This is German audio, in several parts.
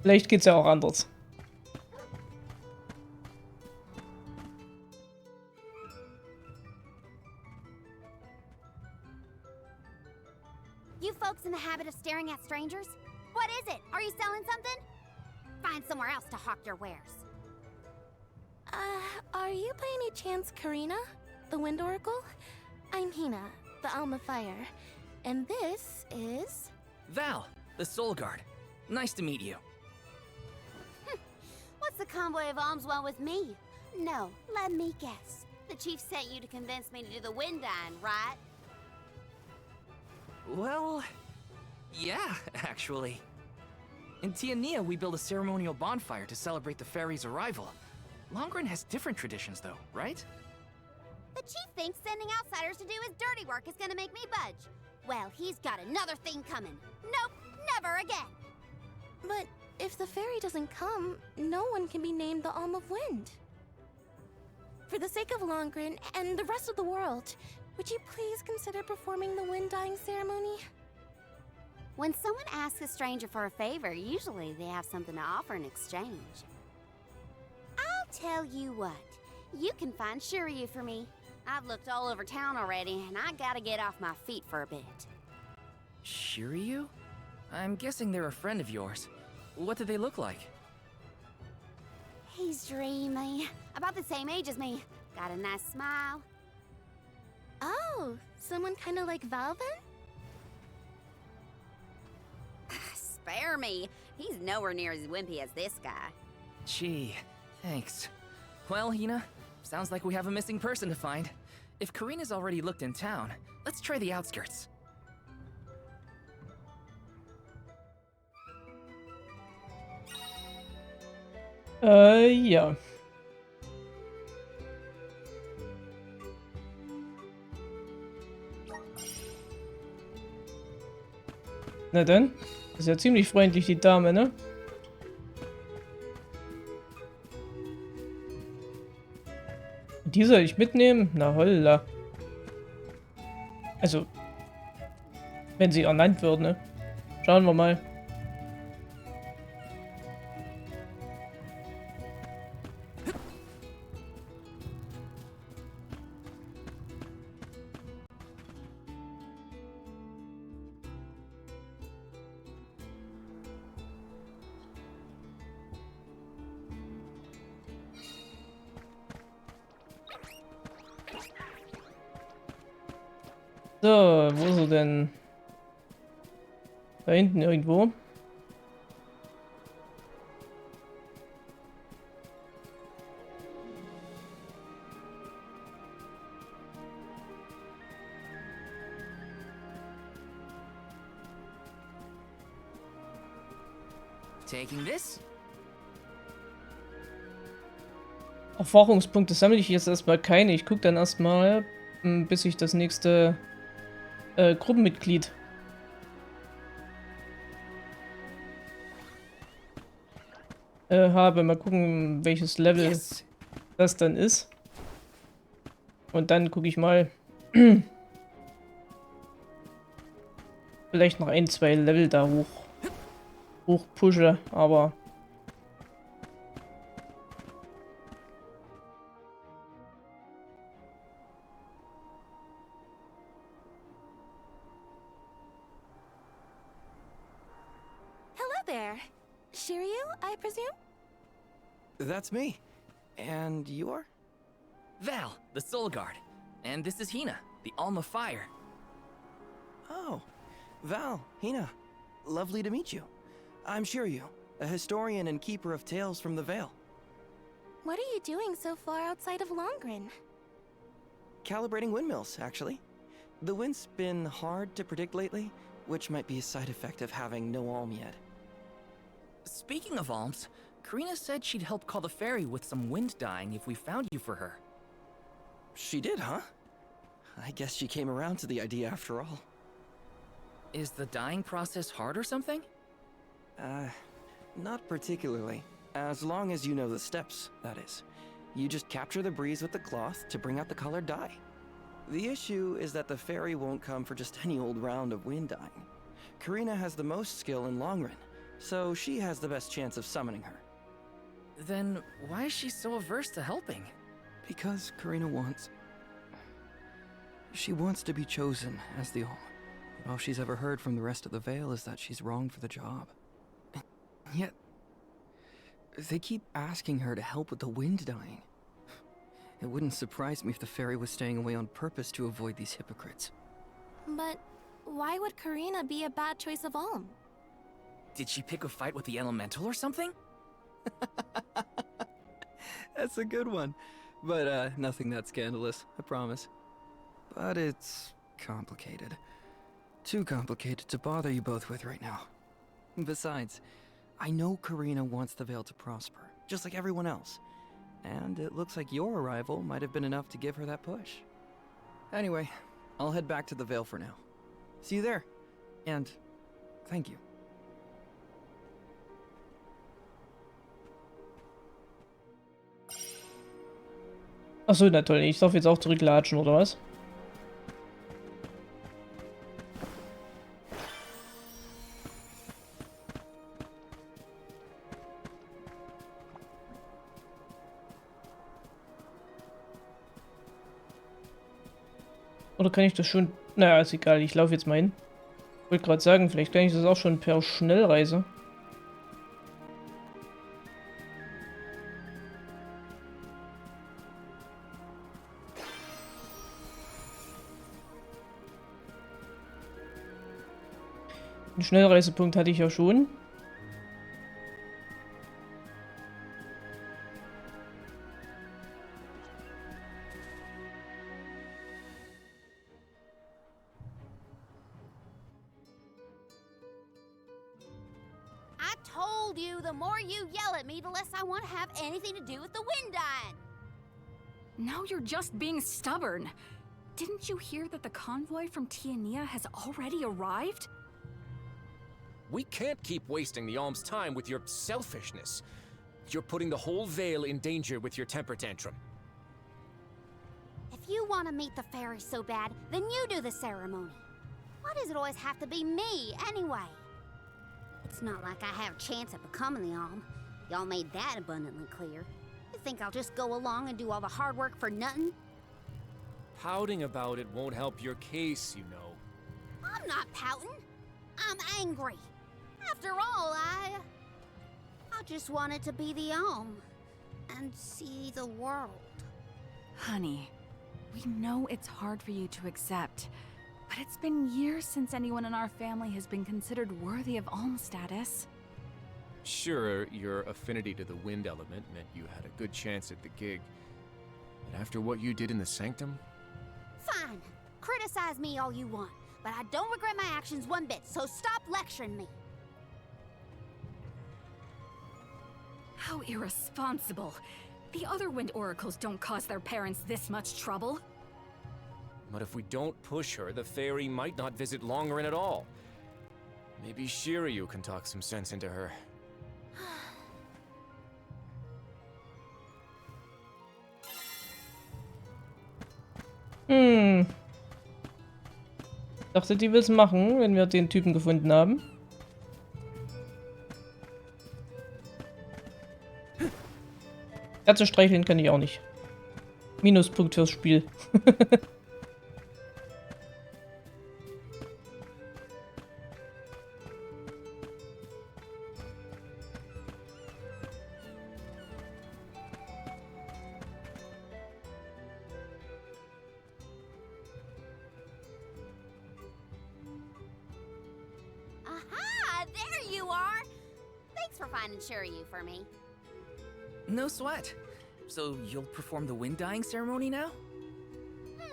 Vielleicht geht's ja auch anders. You folks in the habit of staring at strangers? What is it? Are you selling something? Find somewhere else to hawk your wares. Are you by any chance Karina, the Wind Oracle? I'm Hina, the Alma Fire, and this is... Val, the Soul Guard. Nice to meet you. What's the convoy of alms want with me? No, let me guess. The chief sent you to convince me to do the wind dine, right? Well, yeah, actually. In Tiania, we build a ceremonial bonfire to celebrate the fairy's arrival. Longren has different traditions, though, right? The chief thinks sending outsiders to do his dirty work is gonna make me budge. Well, he's got another thing coming. Nope, never again. But if the fairy doesn't come, no one can be named the Alm of Wind. For the sake of Longren and the rest of the world, would you please consider performing the wind dyeing ceremony? When someone asks a stranger for a favor, usually they have something to offer in exchange. I'll tell you what, you can find Shiryu for me. I've looked all over town already, and I gotta get off my feet for a bit. Shiryu? I'm guessing they're a friend of yours. What do they look like? He's dreamy, about the same age as me. Got a nice smile. Oh, someone kinda like Val then? Spare me, he's nowhere near as wimpy as this guy. Gee, thanks. Well, Hina, sounds like we have a missing person to find. If Karina's already looked in town, let's try the outskirts. Ja. Na dann. Ist ja ziemlich freundlich, die Dame, ne? Die soll ich mitnehmen? Na holla. Also, wenn sie ernannt wird, ne? Schauen wir mal. So, wo ist er denn? Da hinten irgendwo. Taking this? Erfahrungspunkte sammle ich jetzt erstmal keine. Ich gucke dann erstmal, bis ich das nächste Gruppenmitglied habe. Mal gucken, welches Level das dann ist. Und dann gucke ich mal. Vielleicht noch ein, zwei Level da hoch pushe, aber There. Shiryu, I presume? That's me. And you are? Val, the Soul Guard. And this is Hina, the Alma Fire. Oh, Val, Hina. Lovely to meet you. I'm Shiryu, a historian and keeper of tales from the Vale. What are you doing so far outside of Longren? Calibrating windmills, actually. The wind's been hard to predict lately, which might be a side effect of having no alm yet. Speaking of alms, Karina said she'd help call the fairy with some wind dyeing if we found you for her. She did, huh? I guess she came around to the idea after all. Is the dyeing process hard or something? Not particularly. As long as you know the steps, that is. You just capture the breeze with the cloth to bring out the colored dye. The issue is that the fairy won't come for just any old round of wind dyeing. Karina has the most skill in Longren, so she has the best chance of summoning her. Then why is she so averse to helping? Because Karina wants... She wants to be chosen as the Alm. But all she's ever heard from the rest of the Vale is that she's wrong for the job. And yet, they keep asking her to help with the wind dying. It wouldn't surprise me if the fairy was staying away on purpose to avoid these hypocrites. But why would Karina be a bad choice of Alm? Did she pick a fight with the elemental or something? That's a good one. But, nothing that scandalous, I promise. But it's complicated. Too complicated to bother you both with right now. Besides, I know Karina wants the Vale to prosper, just like everyone else. And it looks like your arrival might have been enough to give her that push. Anyway, I'll head back to the Vale for now. See you there. And thank you. Achso, na toll, ich darf jetzt auch zurücklatschen, oder was? Oder kann ich das schon... Naja, ist egal, ich laufe jetzt mal hin. Ich wollte gerade sagen, vielleicht kann ich das auch schon per Schnellreise. Den Schnellreisepunkt hatte ich ja schon. I told you, the more you yell at me, the less I want to have anything to do with the wind dying. Now you're just being stubborn. Didn't you hear that the convoy from Tiania has already arrived? We can't keep wasting the Alm's time with your selfishness. You're putting the whole Vale in danger with your temper tantrum. If you want to meet the fairy so bad, then you do the ceremony. Why does it always have to be me, anyway? It's not like I have a chance at becoming the Alm. Y'all made that abundantly clear. You think I'll just go along and do all the hard work for nothing? Pouting about it won't help your case, you know. I'm not pouting. I'm angry. After all, I just wanted to be the Alm and see the world. Honey, we know it's hard for you to accept, but it's been years since anyone in our family has been considered worthy of Alm status. Sure, your affinity to the wind element meant you had a good chance at the gig. But after what you did in the sanctum? Fine. Criticize me all you want, but I don't regret my actions one bit, so stop lecturing me. How irresponsible. The other wind oracles don't cause their parents this much trouble. But if we don't push her, the fairy might not visit Longren at all. Maybe Shiryu can talk some sense into her. Dachte, die will es machen, wenn wir den Typen gefunden haben. Katze streicheln kann ich auch nicht. Minuspunkt fürs Spiel. Aha! There you are! Thanks for finding Shiryu for me. No sweat. So you'll perform the wind dying ceremony now?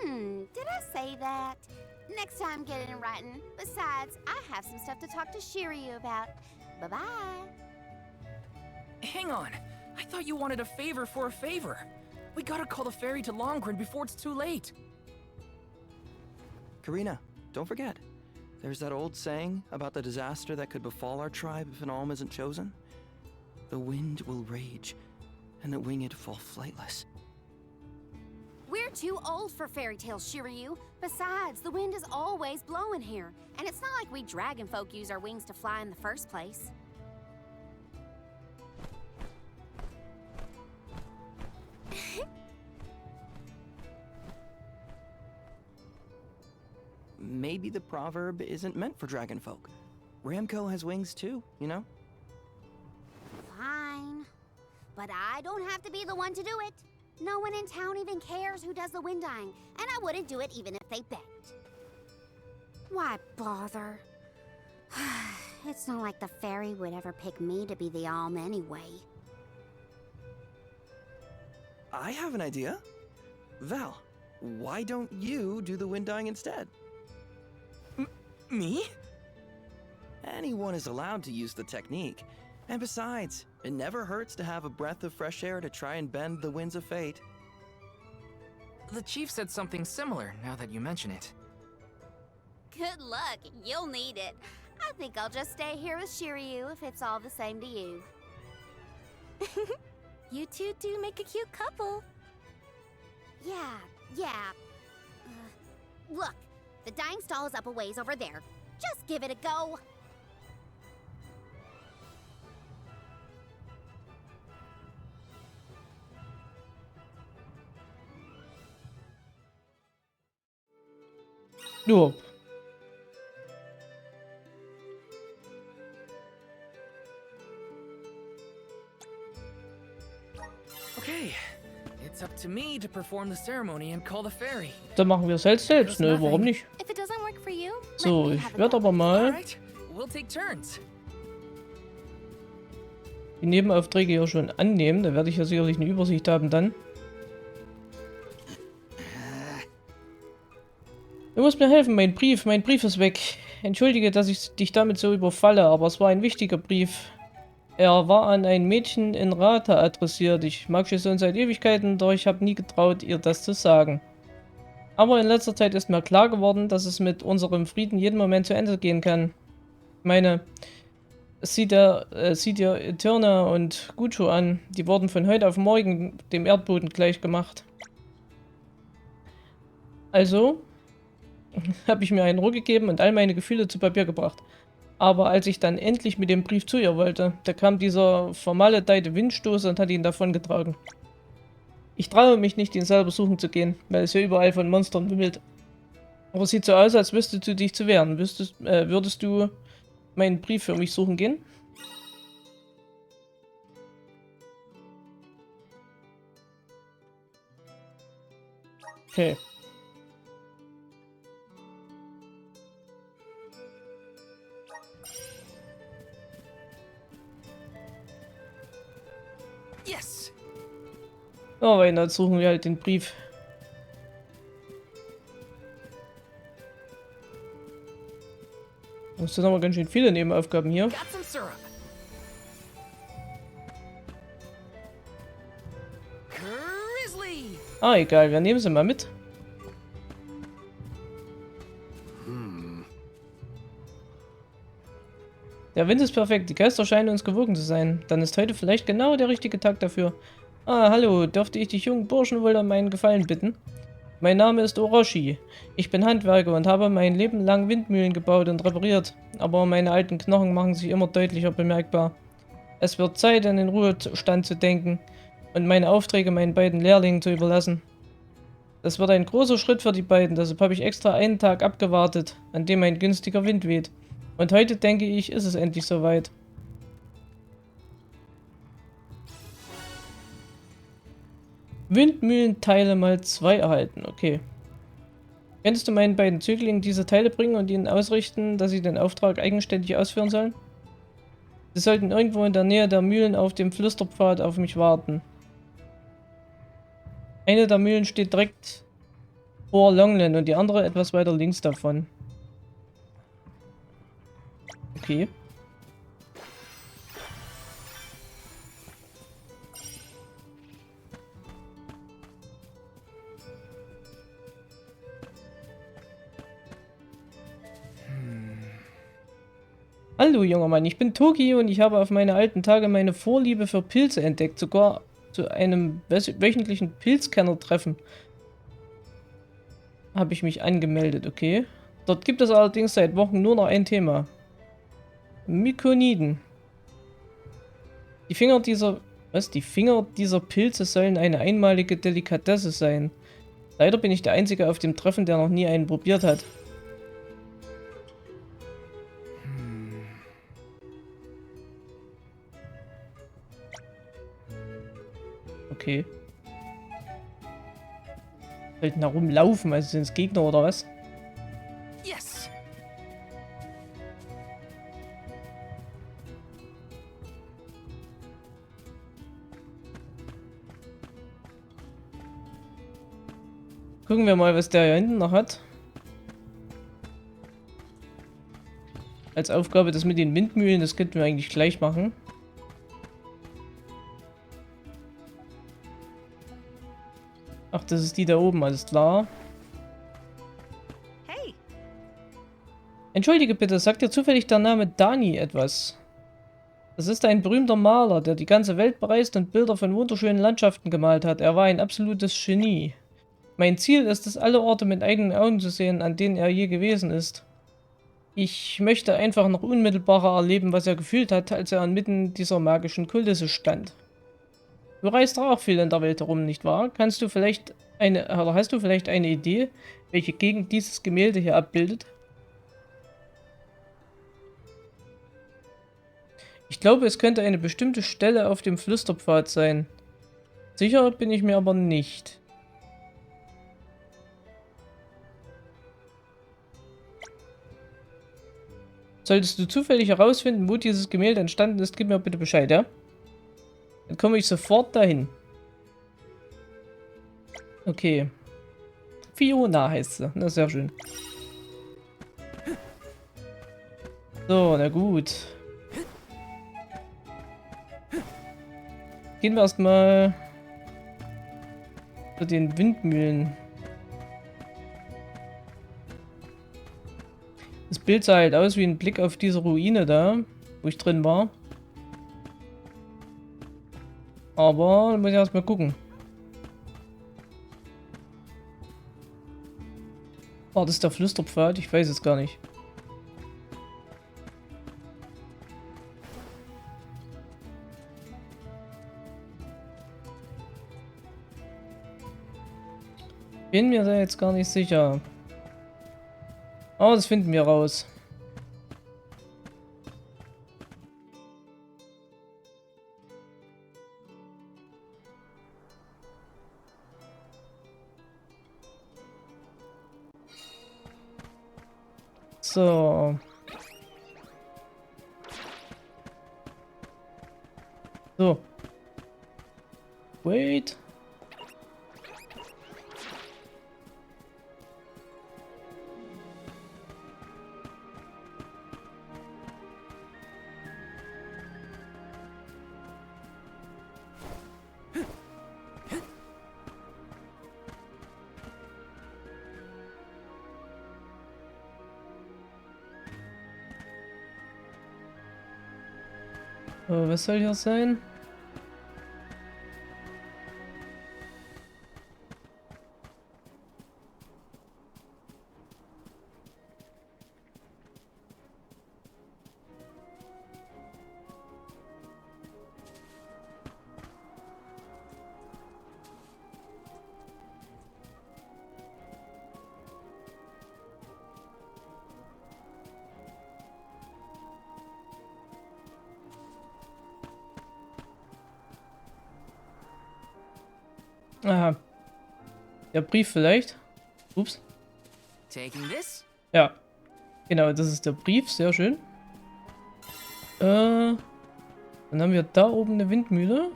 Did I say that? Next time, get it in writing. Besides, I have some stuff to talk to Shiryu about. Bye-bye. Hang on. I thought you wanted a favor for a favor. We gotta call the fairy to Longren before it's too late. Karina, don't forget. There's that old saying about the disaster that could befall our tribe if an Alm isn't chosen. The wind will rage, and the winged fall flightless. We're too old for fairy tales, Shiryu. Besides, the wind is always blowing here, and it's not like we dragon folk use our wings to fly in the first place. maybe the proverb isn't meant for dragon folk. Ramco has wings too, you know? Fine. But I don't have to be the one to do it. No one in town even cares who does the wind dying, and I wouldn't do it even if they begged. Why bother? It's not like the fairy would ever pick me to be the alm anyway. I have an idea. Val, why don't you do the wind dying instead? Me? Anyone is allowed to use the technique. And besides, it never hurts to have a breath of fresh air to try and bend the winds of fate. The chief said something similar, now that you mention it. Good luck, you'll need it. I think I'll just stay here with Shiryu if it's all the same to you. You two do make a cute couple. Yeah. Look, the dying stall is up a ways over there. Just give it a go. Ja. Okay, it's up to me to perform the ceremony and call the fairy. Dann machen wir es halt selbst, ne? Warum nicht? If it doesn't work for you, So, let me ich have a werde go. aber mal Alright, we'll take turns. die Nebenaufträge hier schon annehmen. Da werde ich ja sicherlich eine Übersicht haben dann. Du musst mir helfen, mein Brief ist weg. Entschuldige, dass ich dich damit so überfalle, aber es war ein wichtiger Brief. Er war an ein Mädchen in Rata adressiert. Ich mag sie schon seit Ewigkeiten, doch ich habe nie getraut, ihr das zu sagen. Aber in letzter Zeit ist mir klar geworden, dass es mit unserem Frieden jeden Moment zu Ende gehen kann. Ich meine, sieh dir Eterna und Gucho an. Die wurden von heute auf morgen dem Erdboden gleich gemacht. Also habe ich mir einen Ruck gegeben und all meine Gefühle zu Papier gebracht. Aber als ich dann endlich mit dem Brief zu ihr wollte, da kam dieser vermaledeite Windstoß und hat ihn davongetragen. Ich traue mich nicht, ihn selber suchen zu gehen, weil es hier überall von Monstern wimmelt. Aber es sieht so aus, als wüsstest du dich zu wehren. Würdest du meinen Brief für mich suchen gehen? Okay. Yes! Oh, weil dann suchen wir halt den Brief. Das sind aber ganz schön viele Nebenaufgaben hier. Got some syrup. Grizzly! Ah, egal, wir nehmen sie mal mit. Der Wind ist perfekt, die Geister scheinen uns gewogen zu sein. Dann ist heute vielleicht genau der richtige Tag dafür. Ah, hallo, dürfte ich dich jungen Burschen wohl um meinen Gefallen bitten? Mein Name ist Orochi. Ich bin Handwerker und habe mein Leben lang Windmühlen gebaut und repariert. Aber meine alten Knochen machen sich immer deutlicher bemerkbar. Es wird Zeit, an den Ruhestand zu denken und meine Aufträge meinen beiden Lehrlingen zu überlassen. Das wird ein großer Schritt für die beiden, deshalb habe ich extra einen Tag abgewartet, an dem ein günstiger Wind weht. Und heute, denke ich, ist es endlich soweit. Windmühlenteile mal 2 erhalten, okay. Könntest du meinen beiden Zöglingen diese Teile bringen und ihnen ausrichten, dass sie den Auftrag eigenständig ausführen sollen? Sie sollten irgendwo in der Nähe der Mühlen auf dem Flüsterpfad auf mich warten. Eine der Mühlen steht direkt vor Longland und die andere etwas weiter links davon. Okay. Hallo junger Mann, ich bin Toki und ich habe auf meine alten Tage meine Vorliebe für Pilze entdeckt, sogar zu einem wöchentlichen Pilzkenner-Treffen habe ich mich angemeldet, okay. Dort gibt es allerdings seit Wochen nur noch ein Thema. Mykoniden. Die Finger dieser Pilze sollen eine einmalige Delikatesse sein. Leider bin ich der Einzige auf dem Treffen, der noch nie einen probiert hat. Okay. Sollten da rumlaufen, also sind es Gegner oder was? Yes! Gucken wir mal, was der hier hinten noch hat. Als Aufgabe das mit den Windmühlen, das könnten wir eigentlich gleich machen. Ach, das ist die da oben, alles klar. Hey, Entschuldige bitte, sagt dir zufällig der Name Dani etwas? Das ist ein berühmter Maler, der die ganze Welt bereist und Bilder von wunderschönen Landschaften gemalt hat. Er war ein absolutes Genie. Mein Ziel ist es, alle Orte mit eigenen Augen zu sehen, an denen er je gewesen ist. Ich möchte einfach noch unmittelbarer erleben, was er gefühlt hat, als er inmitten dieser magischen Kulisse stand. Du reist auch viel in der Welt herum, nicht wahr? Hast du vielleicht eine Idee, welche Gegend dieses Gemälde hier abbildet? Ich glaube, es könnte eine bestimmte Stelle auf dem Flüsterpfad sein. Sicher bin ich mir aber nicht. Solltest du zufällig herausfinden, wo dieses Gemälde entstanden ist, gib mir bitte Bescheid, ja? Dann komme ich sofort dahin. Okay. Fiona heißt sie. Na, sehr schön. So, na gut. Gehen wir erstmal zu den Windmühlen. Das Bild sah halt aus wie ein Blick auf diese Ruine da, wo ich drin war. Aber da muss ich erstmal gucken. War das der Flüsterpfad? Ich weiß es gar nicht. Bin mir da jetzt gar nicht sicher. Aber das finden wir raus. So. So. Wait. Was soll hier sein? Aha. Der Brief vielleicht? Ups. Taking this? Ja. Genau, das ist der Brief. Sehr schön. Dann haben wir da oben eine Windmühle.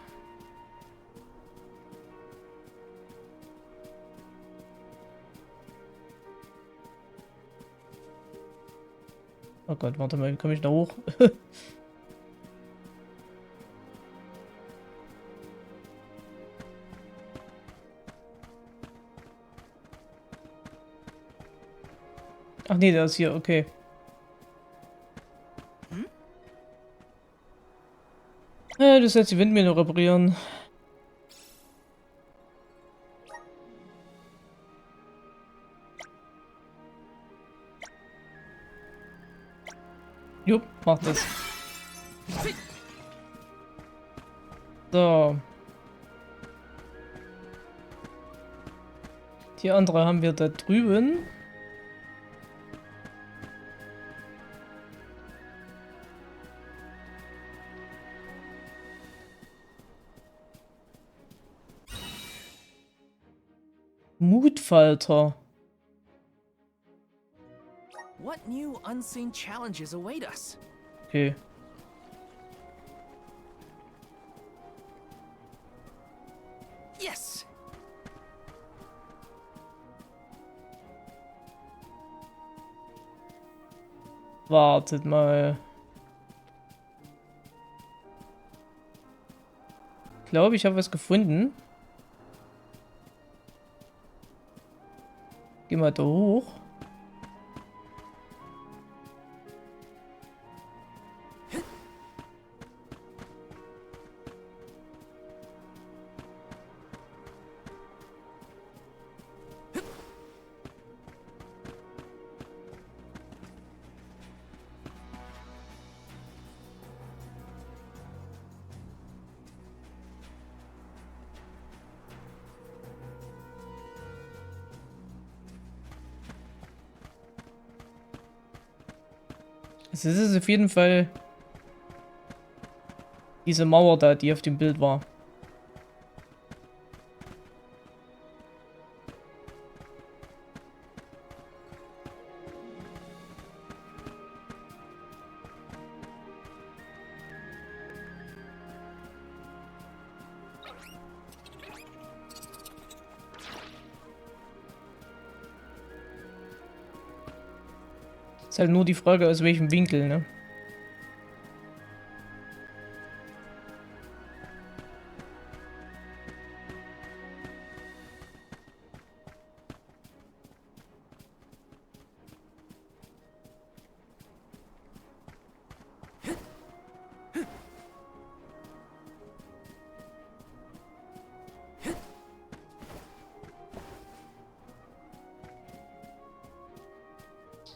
Oh Gott, warte mal, wie komme ich da hoch? Ach nee, der ist hier, okay. Du sollst die Windmühle reparieren. Jupp, mach das. So. Die andere haben wir da drüben. Mutfalter. What new unseen challenges await us? Okay. Yes! Wartet mal. Ich glaube, ich habe was gefunden. Geh mal da hoch. Es ist auf jeden Fall diese Mauer da, die auf dem Bild war. Ist halt nur die Frage, aus welchem Winkel, ne?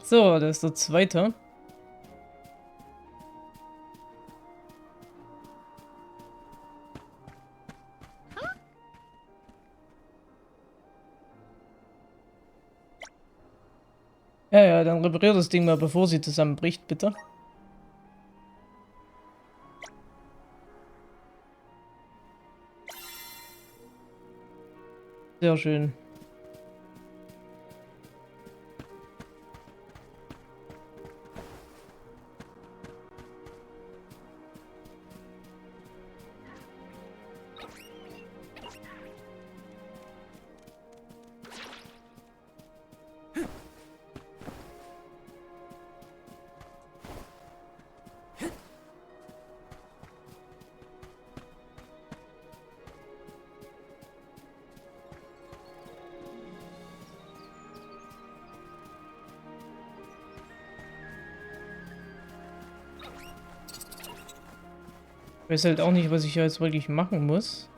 So, das ist der zweite. Ja, ja, dann reparier das Ding mal, bevor sie zusammenbricht, bitte. Sehr schön. Ich weiß halt auch nicht, was ich jetzt wirklich machen muss.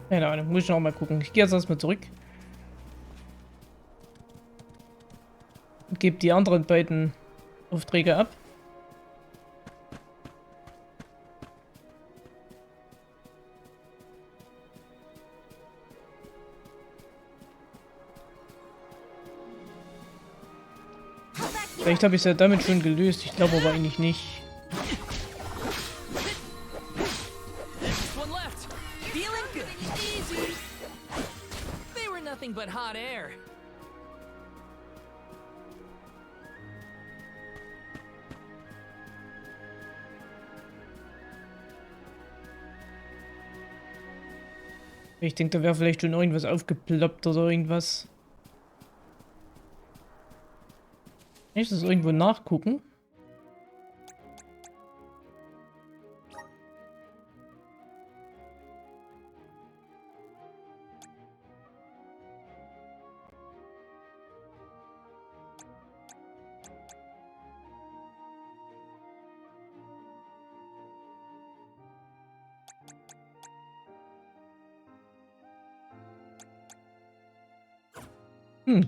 Keine Ahnung, muss ich noch mal gucken. Ich gehe jetzt erstmal zurück. Und gebe die anderen beiden Aufträge ab. Vielleicht habe ich es ja damit schon gelöst. Ich glaube aber eigentlich nicht. One left! Feeling good! Easy! They were nothing but hot air. Ich denke, da wäre vielleicht schon irgendwas aufgeploppt oder irgendwas. Kann ich das irgendwo nachgucken? Hm.